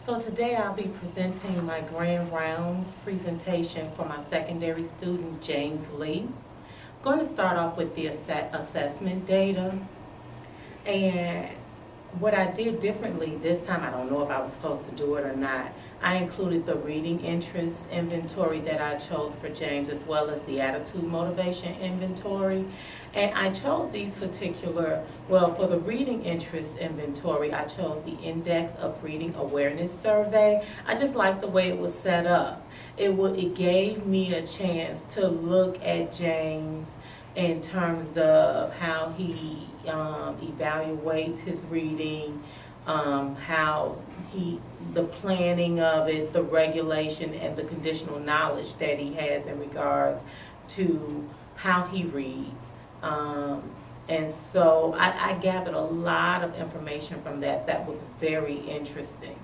So today I'll be presenting my grand rounds presentation for my secondary student, James Lee. I'm going to start off with the assessment data. And what I did differently this time, I don't know if I was supposed to do it or not, I included the reading interest inventory that I chose for James, as well as the attitude motivation inventory. And I chose these particular, well, for the reading interest inventory, I chose the Index of Reading Awareness Survey. I just liked the way it was set up. It gave me a chance to look at James in terms of how he evaluates his reading, the planning of it, the regulation, and the conditional knowledge that he has in regards to how he reads. And so I gathered a lot of information from that. That was very interesting.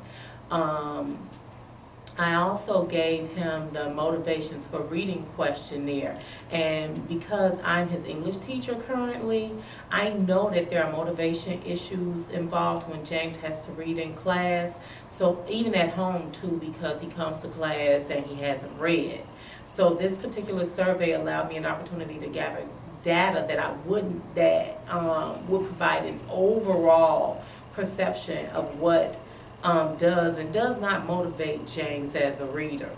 I also gave him the motivations for reading questionnaire, and because I'm his English teacher currently, I know that there are motivation issues involved when James has to read in class, so even at home too, because he comes to class and he hasn't read. So this particular survey allowed me an opportunity to gather data that would provide an overall perception of what does and does not motivate James as a reader.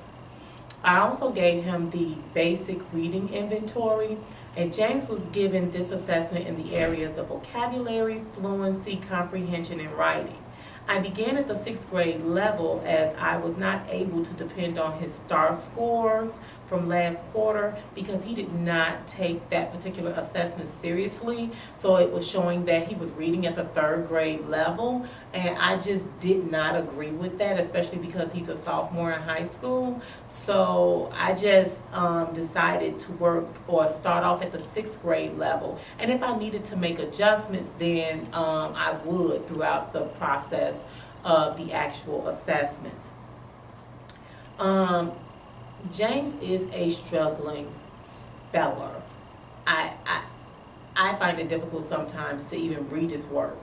I also gave him the basic reading inventory, and James was given this assessment in the areas of vocabulary, fluency, comprehension, and writing. I began at the 6th grade level as I was not able to depend on his STAR scores from last quarter because he did not take that particular assessment seriously. So it was showing that he was reading at the 3rd grade level, and I just did not agree with that, especially because he's a sophomore in high school. So I just decided to work or start off at the 6th grade level, and if I needed to make adjustments, then I would throughout the process of the actual assessments. James is a struggling speller. I find it difficult sometimes to even read his work.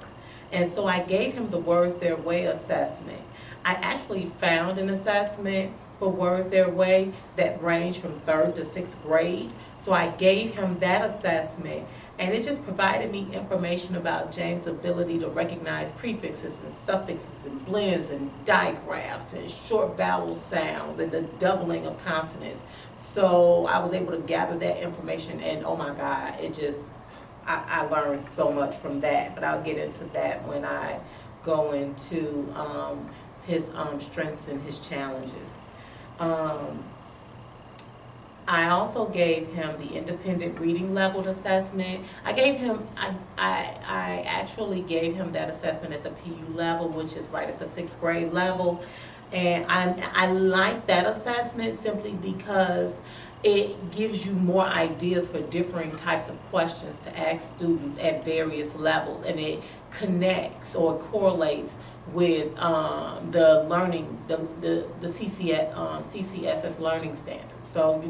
And so I gave him the Words Their Way assessment. I actually found an assessment for Words Their Way that ranged from 3rd to 6th grade. So I gave him that assessment, and it just provided me information about James' ability to recognize prefixes and suffixes and blends and digraphs and short vowel sounds and the doubling of consonants. So I was able to gather that information, and oh my God, I learned so much from that. But I'll get into that when I go into his strengths and his challenges. I also gave him the independent reading level assessment. I actually gave him that assessment at the PU level, which is right at the 6th grade level. And I like that assessment simply because it gives you more ideas for differing types of questions to ask students at various levels, and it connects or correlates with the learning, the CCSS learning standards. So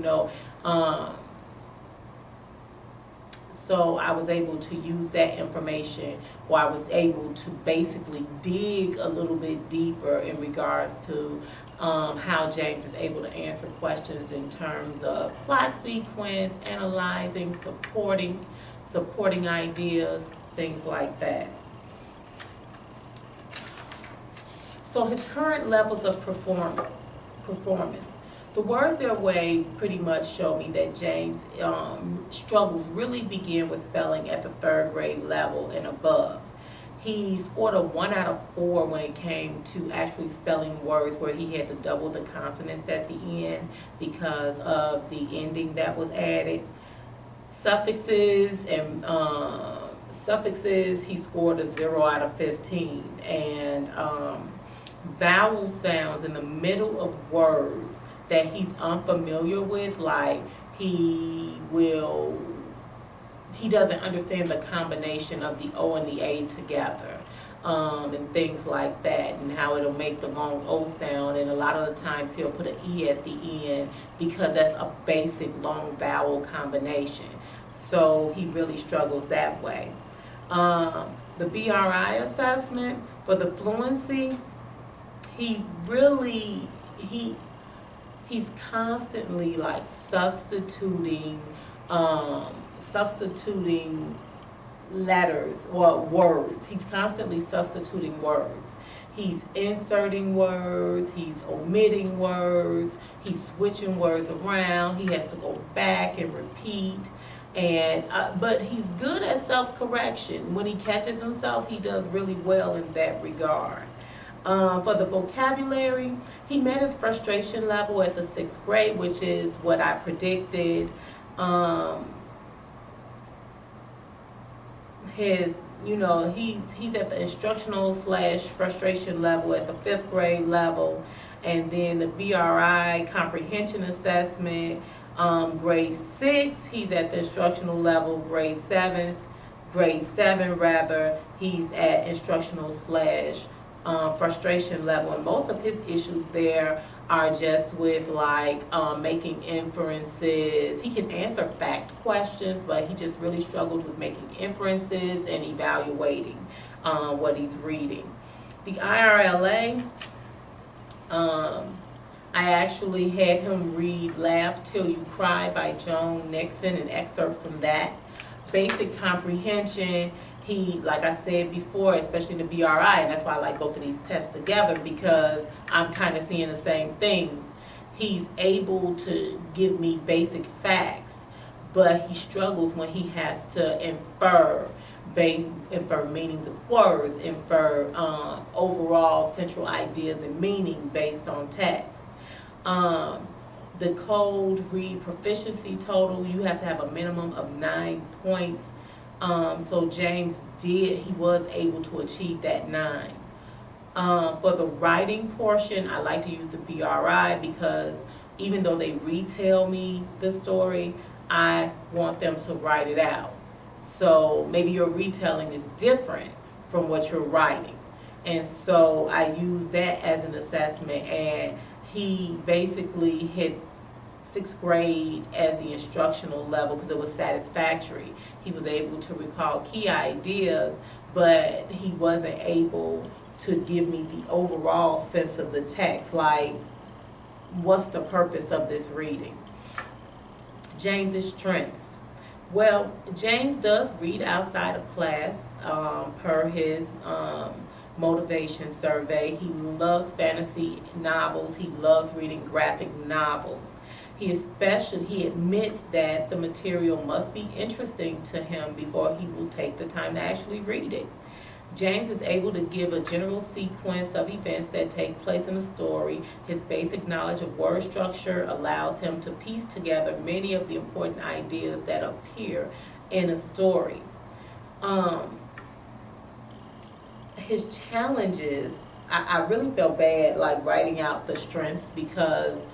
so I was able to use that information, or I was able to basically dig a little bit deeper in regards to how James is able to answer questions in terms of plot sequence, analyzing, supporting ideas, things like that. So his current levels of performance. The Words Their Way pretty much show me that James' struggles really begin with spelling at the 3rd grade level and above. He scored a 1 out of 4 when it came to actually spelling words where he had to double the consonants at the end because of the ending that was added. Suffixes, he scored a 0 out of 15. And vowel sounds in the middle of words that he's unfamiliar with, like he doesn't understand the combination of the O and the A together, and things like that, and how it'll make the long O sound, and a lot of the times he'll put an E at the end because that's a basic long vowel combination. So he really struggles that way. The BRI assessment for the fluency, he really, he's constantly like substituting letters or words. He's constantly substituting words. He's inserting words, he's omitting words, he's switching words around, he has to go back and repeat. And but he's good at self-correction. When he catches himself, he does really well in that regard. For the vocabulary, he met his frustration level at the 6th grade, which is what I predicted. He's at the instructional / frustration level at the 5th grade level, and then the BRI comprehension assessment, grade 6, he's at the instructional level. Grade 7 rather, he's at instructional / frustration level, and most of his issues there are just with like making inferences. He can answer fact questions, but he just really struggled with making inferences and evaluating what he's reading. The IRLA, I actually had him read Laugh Till You Cry by Joan Nixon, an excerpt from that. Basic comprehension, he, like I said before, especially the BRI, and that's why I like both of these tests together, because I'm kind of seeing the same things. He's able to give me basic facts, but he struggles when he has to infer meanings of words, infer overall central ideas and meaning based on text. The code read proficiency total, you have to have a minimum of 9 points. So James he was able to achieve that 9. For the writing portion, I like to use the BRI because even though they retell me the story, I want them to write it out. So maybe your retelling is different from what you're writing. And so I use that as an assessment, and he basically hit 6th grade as the instructional level because it was satisfactory. He was able to recall key ideas, but he wasn't able to give me the overall sense of the text, like what's the purpose of this reading. James's strengths. Well, James does read outside of class per his motivation survey. He loves fantasy novels. He loves reading graphic novels. He admits that the material must be interesting to him before he will take the time to actually read it. James is able to give a general sequence of events that take place in a story. His basic knowledge of word structure allows him to piece together many of the important ideas that appear in a story. His challenges, I really felt bad like writing out the strengths because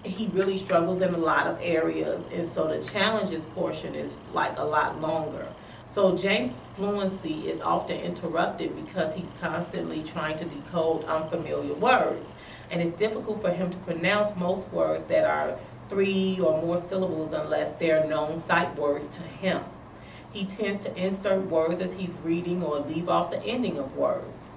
he really struggles in a lot of areas, and so the challenges portion is like a lot longer. So James' fluency is often interrupted because he's constantly trying to decode unfamiliar words, and it's difficult for him to pronounce most words that are 3 or more syllables unless they're known sight words to him. He tends to insert words as he's reading or leave off the ending of words.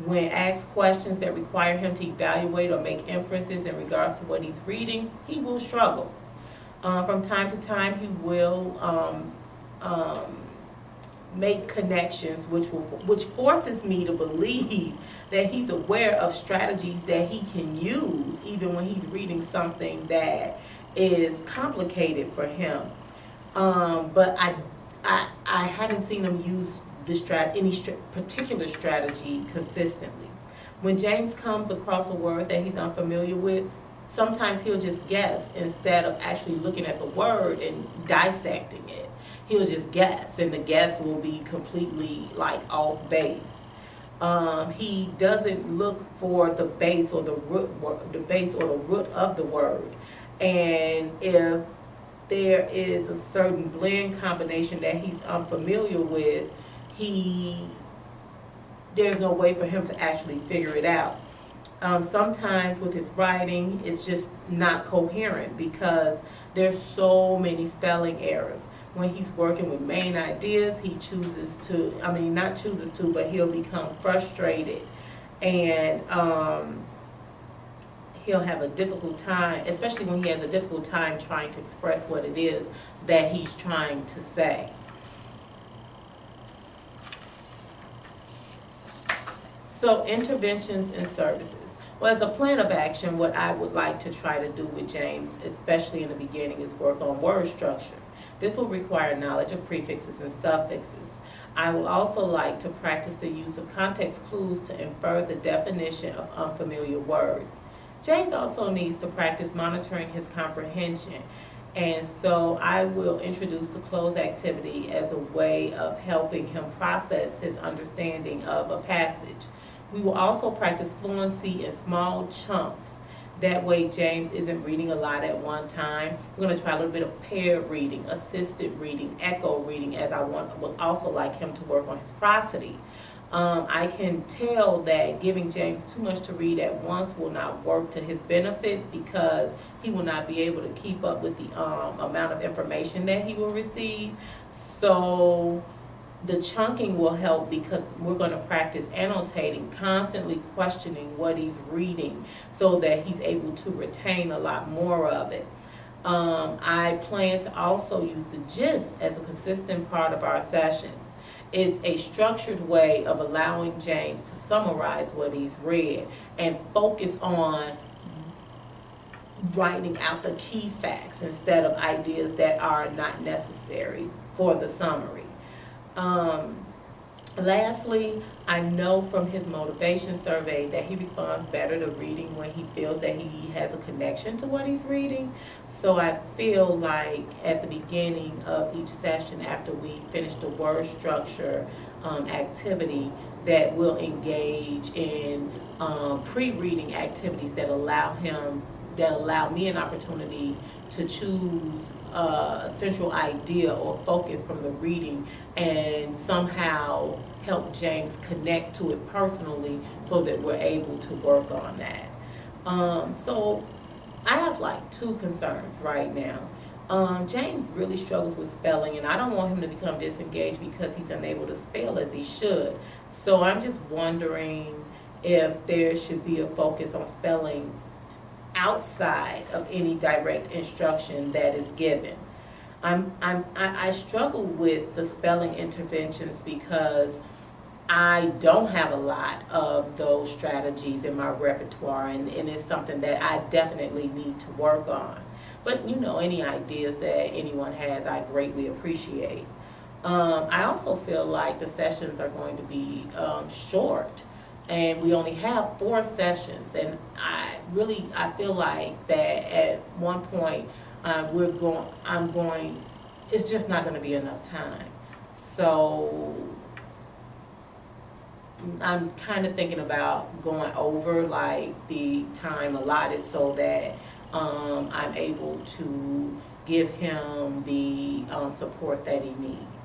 When asked questions that require him to evaluate or make inferences in regards to what he's reading, he will struggle. From time to time, he will make connections, which forces me to believe that he's aware of strategies that he can use even when he's reading something that is complicated for him. But I haven't seen him use any particular strategy consistently. When James comes across a word that he's unfamiliar with, sometimes he'll just guess instead of actually looking at the word and dissecting it. He'll just guess, and the guess will be completely like off base. He doesn't look for the base or the root of the word, and if there is a certain blend combination that he's unfamiliar with, there's no way for him to actually figure it out. Sometimes with his writing, it's just not coherent because there's so many spelling errors. When he's working with main ideas, he but he'll become frustrated And he'll have a difficult time, especially when he has a difficult time trying to express what it is that he's trying to say. So interventions and services. Well, as a plan of action, what I would like to try to do with James, especially in the beginning, is work on word structure. This will require knowledge of prefixes and suffixes. I would also like to practice the use of context clues to infer the definition of unfamiliar words. James also needs to practice monitoring his comprehension, and so I will introduce the close activity as a way of helping him process his understanding of a passage. We will also practice fluency in small chunks. That way James isn't reading a lot at one time. We're going to try a little bit of paired reading, assisted reading, echo reading, as I would also like him to work on his prosody. I can tell that giving James too much to read at once will not work to his benefit, because he will not be able to keep up with the amount of information that he will receive. So the chunking will help, because we're going to practice annotating, constantly questioning what he's reading so that he's able to retain a lot more of it. I plan to also use the gist as a consistent part of our sessions. It's a structured way of allowing James to summarize what he's read and focus on writing out the key facts instead of ideas that are not necessary for the summary. Lastly, I know from his motivation survey that he responds better to reading when he feels that he has a connection to what he's reading. So I feel like at the beginning of each session, after we finish the word structure activity, that we'll engage in pre-reading activities that allow me an opportunity to choose a central idea or focus from the reading and somehow help James connect to it personally so that we're able to work on that. So I have like two concerns right now. James really struggles with spelling, and I don't want him to become disengaged because he's unable to spell as he should. So I'm just wondering if there should be a focus on spelling outside of any direct instruction that is given. I struggle with the spelling interventions because I don't have a lot of those strategies in my repertoire, and it's something that I definitely need to work on. But you know, any ideas that anyone has, I greatly appreciate. I also feel like the sessions are going to be short, and we only have 4 sessions, and I feel like that at one point it's just not going to be enough time. So I'm kind of thinking about going over like the time allotted so that I'm able to give him the support that he needs.